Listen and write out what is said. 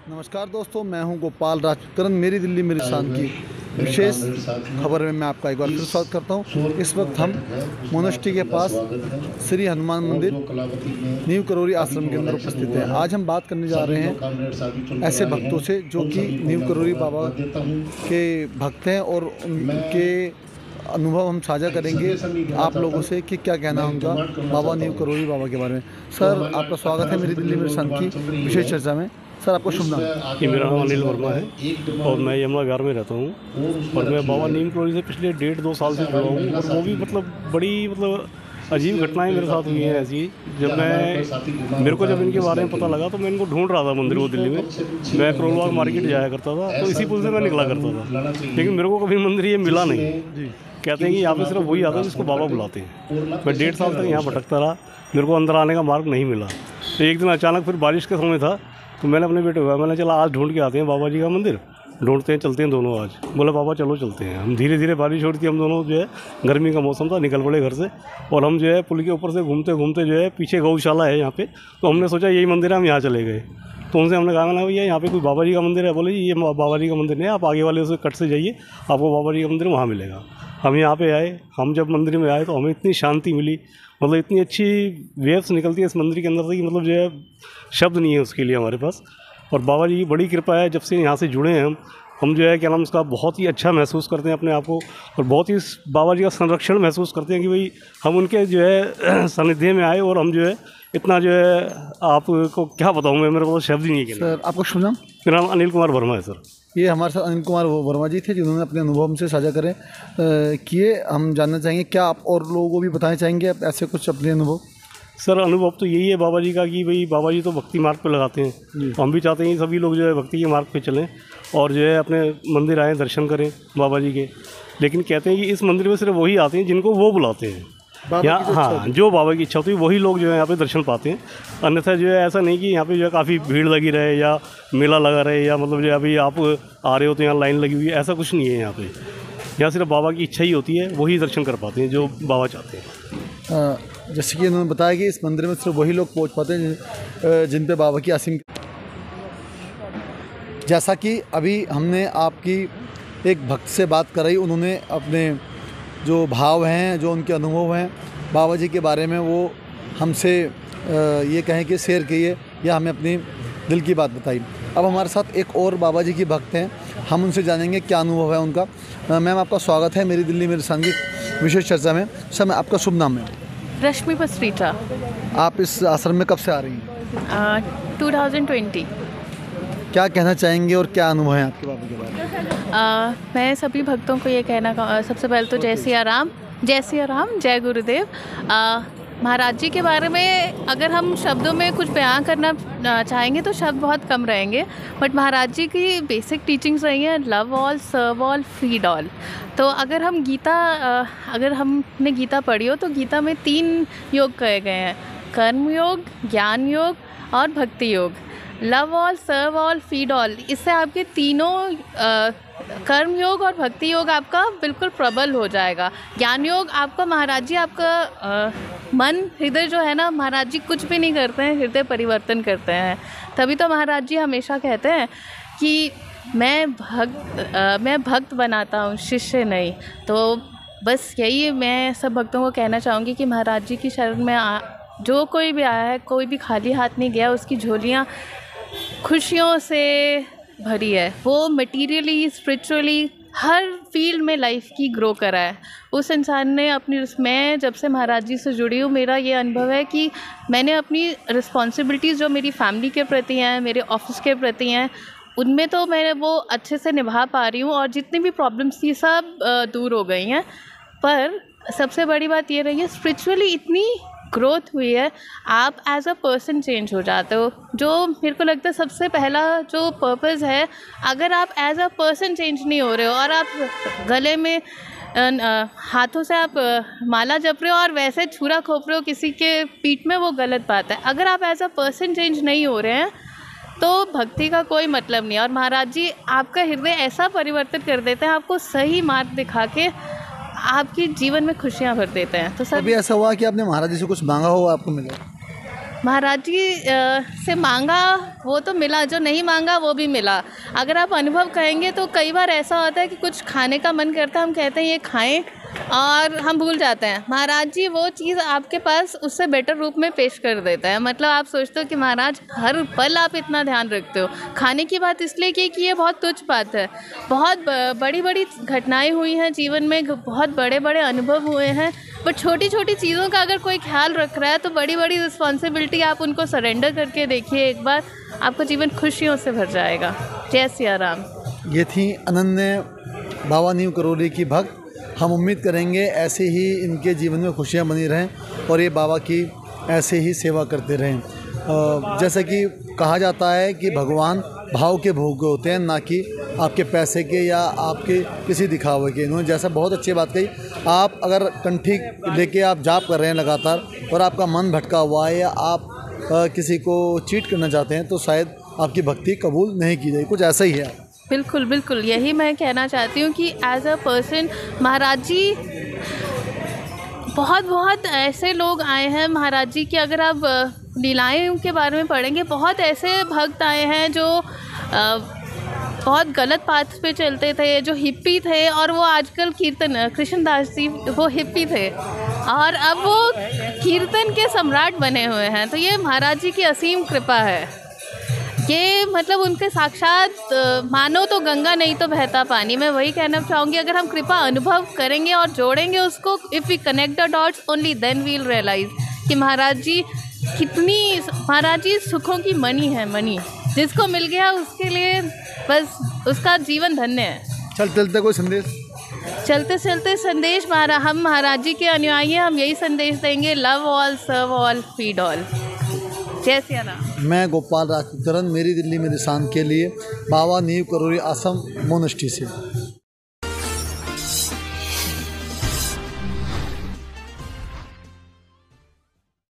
नमस्कार दोस्तों, मैं हूं गोपाल राजपुत्रन। मेरी दिल्ली मेरी शान की विशेष खबर में मैं आपका एक बार फिर स्वागत करता हूं। इस वक्त हम मोनेस्ट्री के पास श्री हनुमान मंदिर न्यू करौरी आश्रम के अंदर उपस्थित हैं। आज हम बात करने जा रहे हैं ऐसे भक्तों से जो कि न्यू करौरी बाबा के भक्त हैं और उनके अनुभव हम साझा करेंगे आप लोगों से कि क्या कहना है उनका बाबा न्यू करौरी बाबा के बारे में। सर, आपका स्वागत है मेरी दिल्ली मेरी शान की विशेष चर्चा में। सर, आपको शुभ नाम? कि मेरा नाम अनिल वर्मा है और मैं यमुना विहार में रहता हूँ और मैं बाबा नीम करौरी से पिछले 1.5-2 साल से जुड़ा हूँ। और वो भी बड़ी अजीब घटनाएं मेरे साथ हुई हैं ऐसी। जब मेरे को इनके बारे में पता लगा तो मैं इनको ढूंढ रहा था मंदिर वो दिल्ली में। मैं करोल बाग मार्केट जाया करता था तो इसी पुल से मैं निकला करता था, लेकिन मेरे को कभी मंदिर ये मिला नहीं। कहते हैं कि यहाँ पे सिर्फ वही आता है जिसको बाबा बुलाते हैं। मैं 1.5 साल तक यहाँ भटकता रहा, मेरे को अंदर आने का मार्ग नहीं मिला। तो एक दिन अचानक फिर बारिश का समय था तो मैंने अपने बेटे को मैंने चला आज ढूंढ के आते हैं बाबा जी का मंदिर, ढूंढते हैं, चलते हैं दोनों। आज बोला बाबा चलो चलते हैं। हम धीरे धीरे बारिश छोड़ती, हम दोनों गर्मी का मौसम था, निकल पड़े घर से। और हम पुल के ऊपर से घूमते घूमते पीछे गौशाला है यहाँ पे, तो हमने सोचा यही मंदिर है, हम यहाँ चले गए। तो उनसे हमने कहा ना भैया यहाँ पे कोई बाबा जी का मंदिर है? बोले ये बाबा जी का मंदिर नहीं है, आप आगे वाले उसे कट से जाइए, आपको बाबा जी का मंदिर वहाँ मिलेगा। हम यहाँ पे आए, हम जब मंदिर में आए तो हमें इतनी शांति मिली, इतनी अच्छी वेव्स निकलती है इस मंदिर के अंदर से कि शब्द नहीं है उसके लिए हमारे पास। और बाबा जी की बड़ी कृपा है, जब से यहाँ से जुड़े हैं हम क्या नाम उसका बहुत ही अच्छा महसूस करते हैं अपने आप को और बहुत ही बाबा जी का संरक्षण महसूस करते हैं कि भाई हम उनके सानिध्य में आए। और हम इतना आपको क्या बताऊँ मैं, मेरे को शब्द ही नहीं है। सर, आपका शुभ नाम? मेरा नाम अनिल कुमार वर्मा है सर। ये हमारे साथ अनिल कुमार वर्मा जी थे जिन्होंने अपने अनुभव हमसे साझा किए। हम जानना चाहेंगे क्या आप और लोगों को भी बताना चाहेंगे ऐसे कुछ अपने अनुभव? सर, अनुभव तो यही है बाबा जी का कि भाई बाबा जी तो भक्ति मार्ग पे लगाते हैं, तो हम भी चाहते हैं कि सभी लोग भक्ति के मार्ग पे चलें और अपने मंदिर आएँ, दर्शन करें बाबा जी के। लेकिन कहते हैं कि इस मंदिर में सिर्फ वही आते हैं जिनको वो बुलाते हैं, या हाँ जो बाबा की इच्छा होती है वही लोग यहाँ पे दर्शन पाते हैं। अन्यथा ऐसा नहीं कि यहाँ पे काफ़ी भीड़ लगी रहे या मेला लगा रहे या अभी आप आ रहे हो तो यहाँ लाइन लगी हुई है, ऐसा कुछ नहीं है। यहाँ सिर्फ बाबा की इच्छा ही होती है, वही दर्शन कर पाते हैं जो बाबा चाहते हैं। जैसे कि उन्होंने बताया कि इस मंदिर में सिर्फ वही लोग पहुंच पाते हैं जिन पे बाबा की असीम। जैसा कि अभी हमने आपकी एक भक्त से बात कराई, उन्होंने अपने जो भाव हैं, जो उनके अनुभव हैं बाबा जी के बारे में, वो हमसे ये कहें कि शेयर किए या हमें अपनी दिल की बात बताई। अब हमारे साथ एक और बाबा जी की भक्त हैं, हम उनसे जानेंगे क्या अनुभव है उनका। मैम, आपका स्वागत है मेरी दिल्ली मेरी शान की विशेष चर्चा में। सर, मैं आपका शुभ नाम है? रश्मि पस्रीटा। आप इस आश्रम में कब से आ रही हैं? 2020। क्या कहना चाहेंगे और क्या अनुभव है आपके बाबा के बारे में? मैं सभी भक्तों को ये कहना, सबसे पहले तो जय सिया राम, जय सिया राम, जय गुरुदेव। महाराज जी के बारे में अगर हम शब्दों में कुछ बयां करना चाहेंगे तो शब्द बहुत कम रहेंगे, बट महाराज जी की बेसिक टीचिंग्स रही हैं लव ऑल, सर्व ऑल, फीड ऑल। तो अगर हमने गीता पढ़ी हो तो गीता में 3 योग कहे गए हैं, कर्म योग, ज्ञान योग और भक्ति योग। लव ऑल, सर्व ऑल, फीड ऑल, इससे आपके तीनों कर्म योग और भक्ति योग आपका बिल्कुल प्रबल हो जाएगा। ज्ञान योग आपका, महाराज जी आपका मन हृदय जो है ना, महाराज जी कुछ भी नहीं करते हैं, हृदय परिवर्तन करते हैं। तभी तो महाराज जी हमेशा कहते हैं कि मैं भक्त बनाता हूँ, शिष्य नहीं। तो बस यही मैं सब भक्तों को कहना चाहूँगी कि महाराज जी की शरण में जो कोई भी आया है, कोई भी खाली हाथ नहीं गया, उसकी झोलियाँ खुशियों से भरी है। वो मटीरियली, स्पिरिचुअली, हर फील्ड में लाइफ की ग्रो करा है उस इंसान ने मैं जब से महाराज जी से जुड़ी हूँ, मेरा ये अनुभव है कि मैंने अपनी रिस्पॉन्सिबिलिटीज़ जो मेरी फैमिली के प्रति हैं, मेरे ऑफिस के प्रति हैं, उनमें तो मैं वो अच्छे से निभा पा रही हूँ और जितनी भी प्रॉब्लम्स थी सब दूर हो गई हैं। पर सबसे बड़ी बात ये रही है, स्पिरिचुअली इतनी ग्रोथ हुई है, आप एज अ पर्सन चेंज हो जाते हो। जो मेरे को लगता है सबसे पहला जो पर्पज़ है, अगर आप एज अ पर्सन चेंज नहीं हो रहे हो और आप गले में हाथों से आप माला जप रहे हो और वैसे छुरा खोप रहे हो किसी के पीठ में, वो गलत बात है। अगर आप एज अ पर्सन चेंज नहीं हो रहे हैं तो भक्ति का कोई मतलब नहीं है। और महाराज जी आपका हृदय ऐसा परिवर्तित कर देते हैं, आपको सही मार्ग दिखा के आपकी जीवन में खुशियाँ भर देते हैं। तो कभी ऐसा हुआ कि आपने महाराज जी से कुछ मांगा हो आपको मिला? महाराज जी से मांगा वो तो मिला, जो नहीं मांगा वो भी मिला। अगर आप अनुभव कहेंगे तो कई बार ऐसा होता है कि कुछ खाने का मन करता है, हम कहते हैं ये खाएं और हम भूल जाते हैं। महाराज जी वो चीज़ आपके पास उससे बेटर रूप में पेश कर देता है। मतलब आप सोचते हो कि महाराज हर पल आप इतना ध्यान रखते हो। खाने की बात इसलिए की कि ये बहुत तुच्छ बात है, बहुत बड़ी बड़ी घटनाएं हुई हैं जीवन में, बहुत बड़े बड़े अनुभव हुए हैं, बट छोटी छोटी चीज़ों का अगर कोई ख्याल रख रहा है तो बड़ी बड़ी रिस्पॉन्सिबिलिटी आप उनको सरेंडर करके देखिए एक बार, आपका जीवन खुशियों से भर जाएगा। जय सिया राम। ये थी अनन्य बाबा नीम करौली की भक्त। हम उम्मीद करेंगे ऐसे ही इनके जीवन में खुशियाँ बनी रहें और ये बाबा की ऐसे ही सेवा करते रहें। जैसा कि कहा जाता है कि भगवान भाव के भोग होते हैं, ना कि आपके पैसे के या आपके किसी दिखावे के। इन्होंने जैसा बहुत अच्छी बात कही, आप अगर कंठी लेके आप जाप कर रहे हैं लगातार और आपका मन भटका हुआ है या आप किसी को चीट करना चाहते हैं तो शायद आपकी भक्ति कबूल नहीं की जाएगी। कुछ ऐसा ही है। बिल्कुल बिल्कुल, यही मैं कहना चाहती हूँ कि एज अ पर्सन महाराज जी, बहुत ऐसे लोग आए हैं महाराज जी की, अगर आप लीलाएं के बारे में पढ़ेंगे, बहुत ऐसे भक्त आए हैं जो बहुत गलत पाथ पे चलते थे, जो हिप्पी थे, और वो आजकल कीर्तन, कृष्णदास जी वो हिप्पी थे और अब वो कीर्तन के सम्राट बने हुए हैं। तो ये महाराज जी की असीम कृपा है। ये मतलब उनके साक्षात मानो तो गंगा नहीं तो बहता पानी। मैं वही कहना चाहूँगी, अगर हम कृपा अनुभव करेंगे और जोड़ेंगे उसको, if we connect the dots only then we will realise कि महाराज जी कितनी, महाराज जी सुखों की मणि है, मणि जिसको मिल गया उसके लिए बस उसका जीवन धन्य है। चलते कोई संदेश? चलते चलते संदेश, हम महाराज जी के अनुयायी हैं, हम यही संदेश देंगे, लव ऑल, सर्व ऑल, फीड ऑल। जय सिया राम। मैं गोपाल राजपुत्रन, मेरी दिल्ली मेरी शान के लिए, बाबा नीम करौली आश्रम मोनेस्ट्री से।